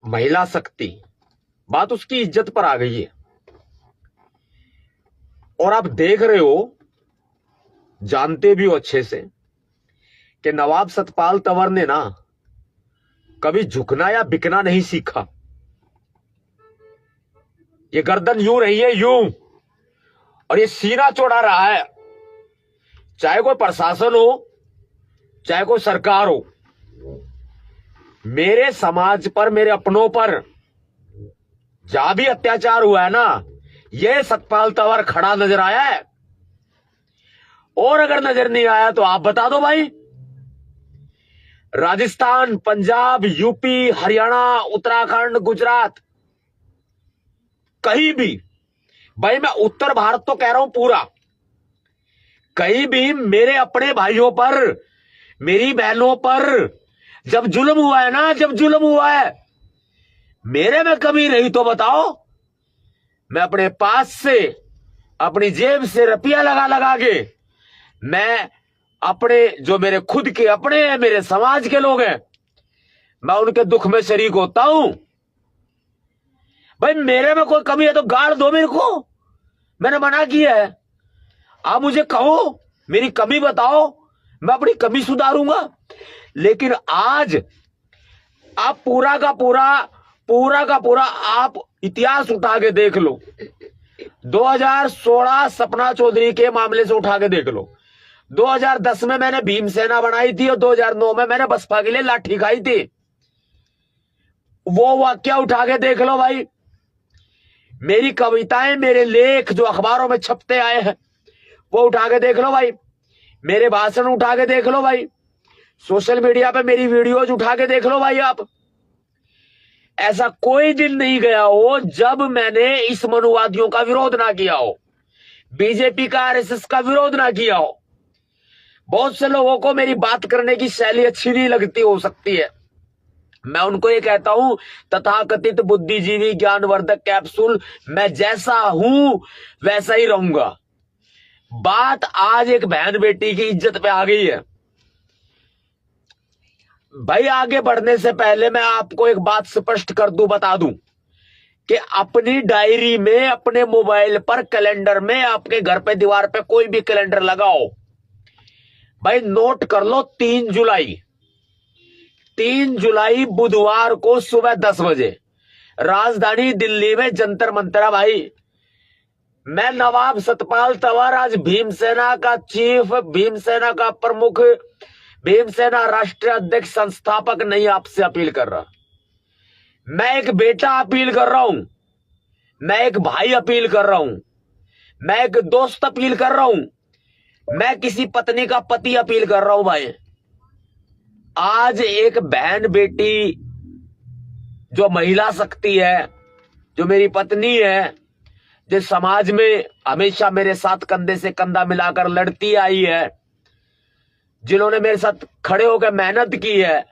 महिला शक्ति, बात उसकी इज्जत पर आ गई है। और आप देख रहे हो, जानते भी हो अच्छे से कि नवाब सतपाल तंवर ने ना कभी झुकना या बिकना नहीं सीखा। ये गर्दन यूं रही है, यूं, और ये सीना चौड़ा रहा है। चाहे कोई प्रशासन हो, चाहे कोई सरकार हो, मेरे समाज पर, मेरे अपनों पर जहां भी अत्याचार हुआ है ना, ये सतपाल तंवर खड़ा नजर आया है। और अगर नजर नहीं आया तो आप बता दो भाई। राजस्थान, पंजाब, यूपी, हरियाणा, उत्तराखंड, गुजरात, कहीं भी, भाई मैं उत्तर भारत तो कह रहा हूं पूरा, कहीं भी मेरे अपने भाइयों पर, मेरी बहनों पर जब जुल्म हुआ है ना, जब जुल्म हुआ है, मेरे में कमी रही तो बताओ। मैं अपने पास से, अपनी जेब से रुपया लगा लगा के, मैं अपने, जो मेरे खुद के अपने हैं, मेरे समाज के लोग हैं, मैं उनके दुख में शरीक होता हूं। भाई मेरे में कोई कमी है तो गाड़ दो मेरे को, मैंने मना किया है। आप मुझे कहो, मेरी कमी बताओ, मैं अपनी कमी सुधारूंगा। लेकिन आज आप पूरा का पूरा आप इतिहास उठा के देख लो। 2016 सपना चौधरी के मामले से उठा के देख लो। 2010 में मैंने भीमसेना बनाई थी और 2009 में मैंने बसपा के लिए लाठी खाई थी। वो वाक्य उठा के देख लो भाई। मेरी कविताएं, मेरे लेख जो अखबारों में छपते आए हैं, वो उठा के देख लो भाई। मेरे भाषण उठा के देख लो भाई। सोशल मीडिया पे मेरी वीडियोज उठा के देख लो भाई आप। ऐसा कोई दिन नहीं गया हो जब मैंने इस मनुवादियों का विरोध ना किया हो, बीजेपी का, आरएसएस का विरोध ना किया हो। बहुत से लोगों को मेरी बात करने की शैली अच्छी नहीं लगती हो सकती है। मैं उनको ये कहता हूं, तथाकथित बुद्धिजीवी ज्ञानवर्धक कैप्सूल, मैं जैसा हूं वैसा ही रहूंगा। बात आज एक बहन बेटी की इज्जत पे आ गई है भाई। आगे बढ़ने से पहले मैं आपको एक बात स्पष्ट कर दूं, बता दूं कि अपनी डायरी में, अपने मोबाइल पर, कैलेंडर में, आपके घर पे दीवार पे कोई भी कैलेंडर लगाओ भाई, नोट कर लो 3 जुलाई, 3 जुलाई बुधवार को सुबह 10 बजे राजधानी दिल्ली में जंतर मंतर। भाई मैं नवाब सतपाल तंवर, आज भीमसेना का चीफ, भीमसेना का प्रमुख, भीमसेना राष्ट्रीय अध्यक्ष, संस्थापक नहीं आपसे अपील कर रहा। मैं एक बेटा अपील कर रहा हूं, मैं एक भाई अपील कर रहा हूं, मैं एक दोस्त अपील कर रहा हूं, मैं किसी पत्नी का पति अपील कर रहा हूं। भाई आज एक बहन बेटी जो महिला शक्ति है, जो मेरी पत्नी है, जो समाज में हमेशा मेरे साथ कंधे से कंधा मिलाकर लड़ती आई है, जिन्होंने मेरे साथ खड़े होकर मेहनत की है,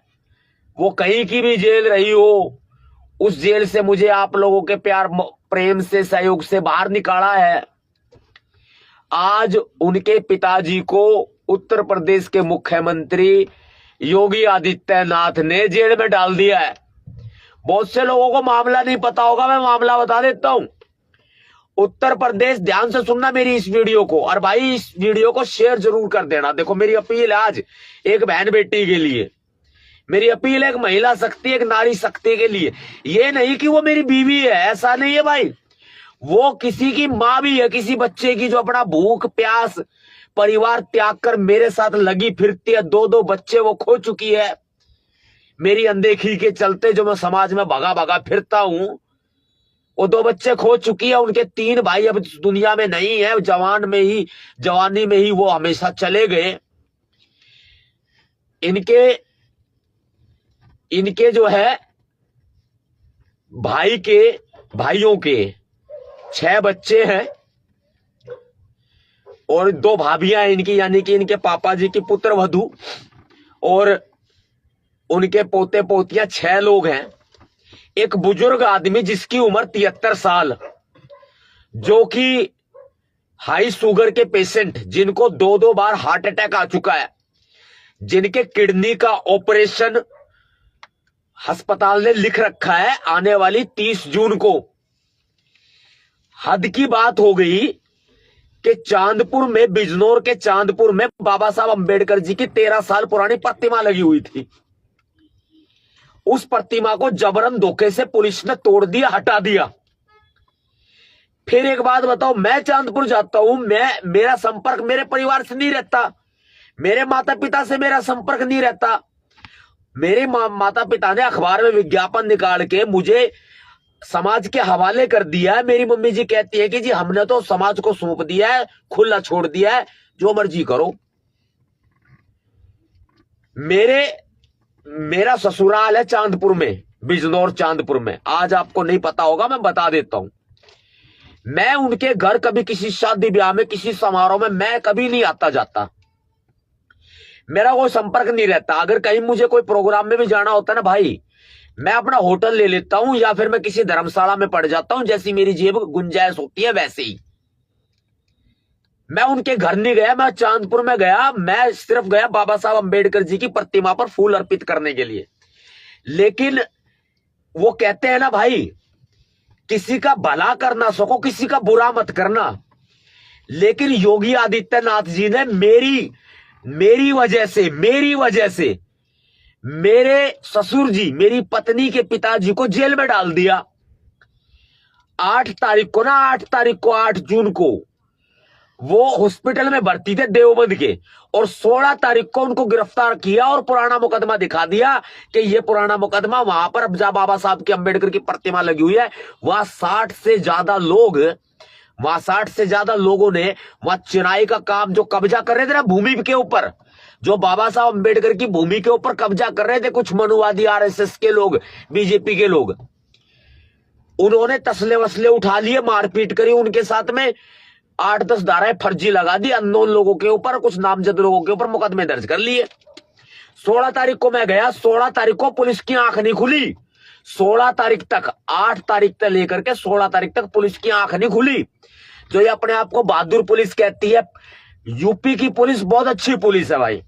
वो कहीं की भी जेल रही हो, उस जेल से मुझे आप लोगों के प्यार, प्रेम से, सहयोग से बाहर निकाला है। आज उनके पिताजी को उत्तर प्रदेश के मुख्यमंत्री योगी आदित्यनाथ ने जेल में डाल दिया है। बहुत से लोगों को मामला नहीं पता होगा, मैं मामला बता देता हूं। उत्तर प्रदेश, ध्यान से सुनना मेरी इस वीडियो को, और भाई इस वीडियो को शेयर जरूर कर देना। देखो मेरी अपील है आज एक बहन बेटी के लिए, मेरी अपील है एक महिला शक्ति, एक नारी शक्ति के लिए। ये नहीं कि वो मेरी बीवी है, ऐसा नहीं है भाई। वो किसी की मां भी है, किसी बच्चे की, जो अपना भूख प्यास परिवार त्याग कर मेरे साथ लगी फिरती है। 2-2 बच्चे वो खो चुकी है मेरी अनदेखी के चलते। जो मैं समाज में भगा भगा फिरता हूं, वो 2 बच्चे खो चुकी है। उनके 3 भाई अब दुनिया में नहीं है, जवानी में ही वो हमेशा चले गए। इनके जो है भाइयों के 6 बच्चे हैं और 2 भाभियां हैं इनकी, यानी कि इनके पापा जी की पुत्र वधू, और उनके पोते पोतियां 6 लोग हैं। एक बुजुर्ग आदमी जिसकी उम्र 73 साल, जो कि हाई शुगर के पेशेंट, जिनको 2-2 बार हार्ट अटैक आ चुका है, जिनके किडनी का ऑपरेशन अस्पताल ने लिख रखा है आने वाली 30 जून को। हद की बात हो गई कि चांदपुर में, बिजनौर के चांदपुर में बाबा साहब अंबेडकर जी की 13 साल पुरानी प्रतिमा लगी हुई थी। उस प्रतिमा को जबरन धोखे से पुलिस ने तोड़ दिया, हटा दिया। फिर एक बात बताओ, मैं चांदपुर जाता हूं, मेरा संपर्क मेरे परिवार से नहीं रहता, मेरे माता पिता से मेरा संपर्क नहीं रहता। मेरे माता पिता ने अखबार में विज्ञापन निकाल के मुझे समाज के हवाले कर दिया है। मेरी मम्मी जी कहती है कि जी हमने तो समाज को सौंप दिया है, खुला छोड़ दिया है, जो मर्जी करो। मेरा ससुराल है चांदपुर में, बिजनौर चांदपुर में। आज आपको नहीं पता होगा, मैं बता देता हूं। मैं उनके घर कभी किसी शादी ब्याह में, किसी समारोह में मैं कभी नहीं आता जाता, मेरा कोई संपर्क नहीं रहता। अगर कहीं मुझे कोई प्रोग्राम में भी जाना होता है ना भाई, मैं अपना होटल ले लेता हूं या फिर मैं किसी धर्मशाला में पड़ जाता हूं, जैसी मेरी जेब गुंजाइश होती है वैसे ही। मैं उनके घर नहीं गया, मैं चांदपुर में गया, मैं सिर्फ गया बाबा साहब अंबेडकर जी की प्रतिमा पर फूल अर्पित करने के लिए। लेकिन वो कहते हैं ना भाई, किसी का भला करना सको, किसी का बुरा मत करना। लेकिन योगी आदित्यनाथ जी ने मेरी वजह से मेरे ससुर जी, मेरी पत्नी के पिताजी को जेल में डाल दिया। 8 जून को वो हॉस्पिटल में भर्ती थे देवबंद के, और 16 तारीख को उनको गिरफ्तार किया और पुराना मुकदमा दिखा दिया कि ये पुराना मुकदमा वहां पर, अब जहां बाबा साहब की अंबेडकर की प्रतिमा लगी हुई है, वहां 60 से ज्यादा लोगों ने वहां चिनाई का काम, जो कब्जा कर रहे थे ना भूमि के ऊपर, जो बाबा साहब अंबेडकर की भूमि के ऊपर कब्जा कर रहे थे कुछ मनुवादी आरएसएस के लोग, बीजेपी के लोग, उन्होंने तसले वसले उठा लिए, मारपीट करी उनके साथ में, 8-10 धाराएं फर्जी लगा दी अननोन लोगों के ऊपर, कुछ नामजद लोगों के ऊपर मुकदमे दर्ज कर लिए। 16 तारीख को मैं गया, 16 तारीख को पुलिस की आंख नहीं खुली। 16 तारीख तक, 8 तारीख से लेकर के 16 तारीख तक पुलिस की आंख नहीं खुली। जो ये अपने आप को बहादुर पुलिस कहती है, यूपी की पुलिस बहुत अच्छी पुलिस है भाई,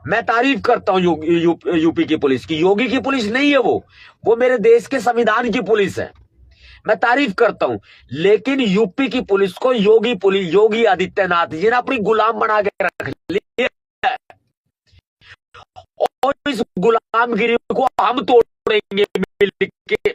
मैं तारीफ करता हूं यूपी की पुलिस की। योगी की पुलिस नहीं है वो मेरे देश के संविधान की पुलिस है, मैं तारीफ करता हूं। लेकिन यूपी की पुलिस को योगी आदित्यनाथ जी ने अपनी गुलाम बना के रख लिया, और इस गुलामगिरी को हम तोड़ेंगे मिल के।